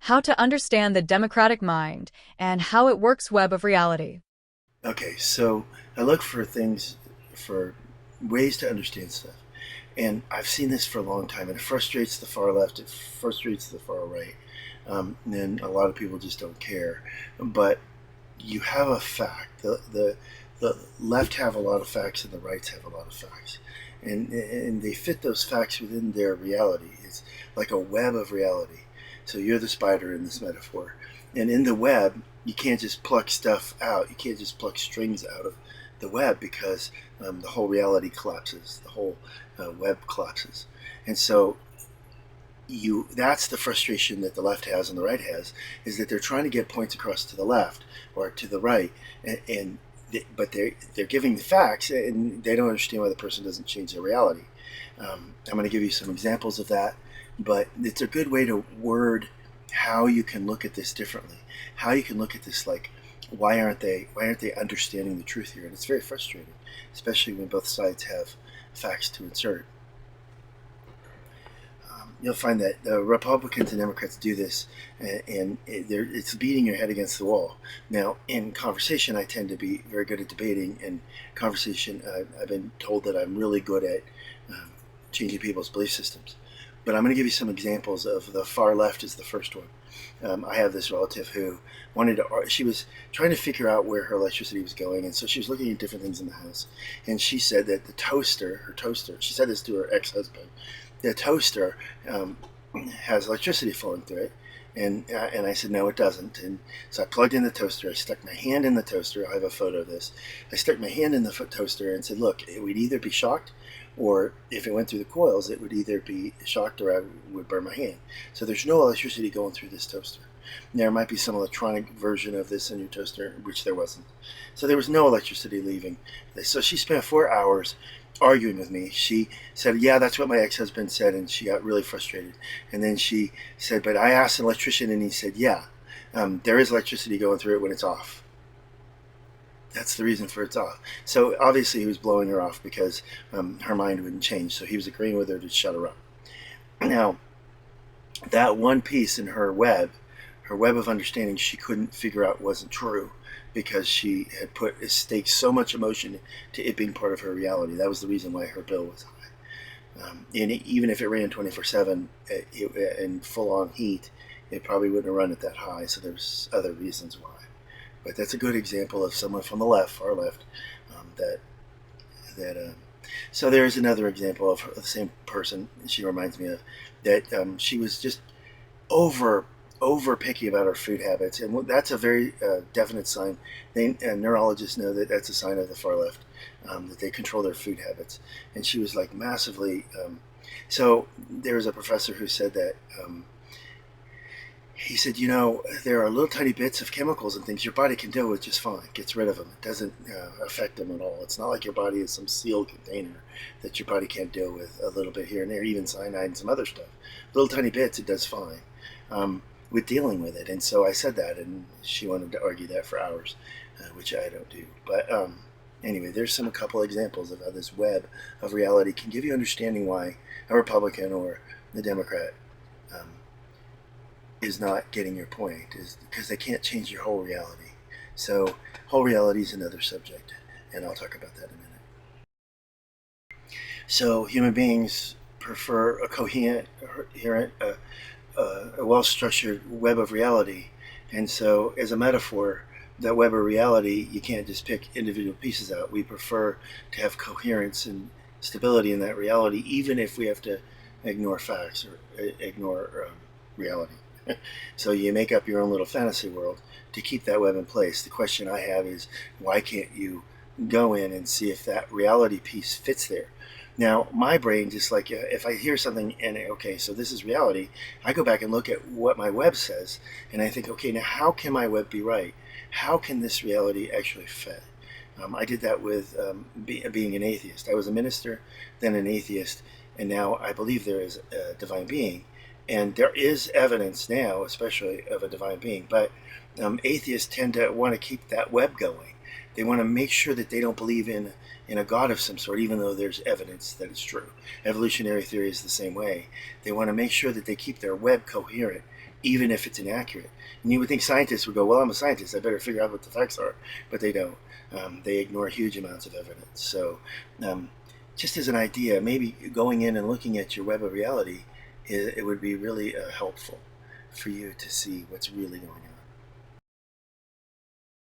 How to Understand the Democratic Mind and How It Works Web of Reality. Okay, so I look for things, for ways to understand stuff. And I've seen this for a long time, and it frustrates the far left, it frustrates the far right. And a lot of people just don't care. But you have a fact. The left have a lot of facts, and the rights have a lot of facts. And they fit those facts within their reality. It's like a web of reality. So you're the spider in this metaphor. And in the web, you can't just pluck stuff out. You can't just pluck strings out of the web because the whole reality collapses. The whole web collapses. And so that's the frustration that the left has and the right has, is that they're trying to get points across to the left or to the right, but they're giving the facts, and they don't understand why the person doesn't change their reality. I'm going to give you some examples of that, but it's a good way to word how you can look at this differently, how you can look at this like, why aren't they understanding the truth here? And it's very frustrating, especially when both sides have facts to insert. You'll find that Republicans and Democrats do this, and it's beating your head against the wall. Now, in conversation, I tend to be very good at debating. In conversation, I've been told that I'm really good at changing people's belief systems. But I'm going to give you some examples of the far left is the first one. I have this relative who she was trying to figure out where her electricity was going, and so she was looking at different things in the house. And she said that her toaster, she said this to her ex-husband, the toaster has electricity flowing through it. And I said, no, it doesn't. And so I plugged in the toaster. I stuck my hand in the toaster. I have a photo of this. I stuck my hand in the toaster and said, look, it would either be shocked, or if it went through the coils, it would either be shocked or I would burn my hand. So there's no electricity going through this toaster. There might be some electronic version of this in your toaster, which there wasn't. So there was no electricity leaving. So she spent 4 hours arguing with me. She said, yeah, that's what my ex-husband said, and she got really frustrated. And then she said, but I asked an electrician, and he said, yeah, there is electricity going through it when it's off. That's the reason for it's off. So obviously he was blowing her off because her mind wouldn't change. So he was agreeing with her to shut her up. Now, that one piece in her web of understanding, she couldn't figure out wasn't true, because she had staked so much emotion to it being part of her reality. That was the reason why her bill was high. And even if it ran 24/7 in full-on heat, it probably wouldn't have run it that high. So there's other reasons why. But that's a good example of someone from the left, far left, that. So there's another example of the same person she reminds me of, that she was just over picky about her food habits, and that's a very definite sign. Neurologists know that that's a sign of the far left, that they control their food habits. And she was like massively. So there was a professor who said that. He said, there are little tiny bits of chemicals and things your body can deal with just fine. Gets rid of them. It doesn't affect them at all. It's not like your body is some sealed container that your body can't deal with a little bit here and there, even cyanide and some other stuff. Little tiny bits, it does fine with dealing with it. And so I said that, and she wanted to argue that for hours, which I don't do. But anyway, there's a couple examples of how this web of reality can give you understanding why a Republican or the Democrat is not getting your point, is because they can't change your whole reality. So whole reality is another subject, and I'll talk about that in a minute. So human beings prefer a coherent, a well-structured web of reality. And so as a metaphor, that web of reality, you can't just pick individual pieces out. We prefer to have coherence and stability in that reality, even if we have to ignore facts or ignore reality. So you make up your own little fantasy world to keep that web in place. The question I have is, why can't you go in and see if that reality piece fits there? Now, my brain, just like if I hear something and, okay, so this is reality, I go back and look at what my web says, and I think, okay, now how can my web be right? How can this reality actually fit? I did that with being an atheist. I was a minister, then an atheist, and now I believe there is a divine being. And there is evidence now, especially of a divine being, but atheists tend to want to keep that web going. They want to make sure that they don't believe in a God of some sort, even though there's evidence that it's true. Evolutionary theory is the same way. They want to make sure that they keep their web coherent, even if it's inaccurate. And you would think scientists would go, well, I'm a scientist, I better figure out what the facts are. But they don't. They ignore huge amounts of evidence. So just as an idea, maybe going in and looking at your web of reality, it would be really helpful for you to see what's really going on.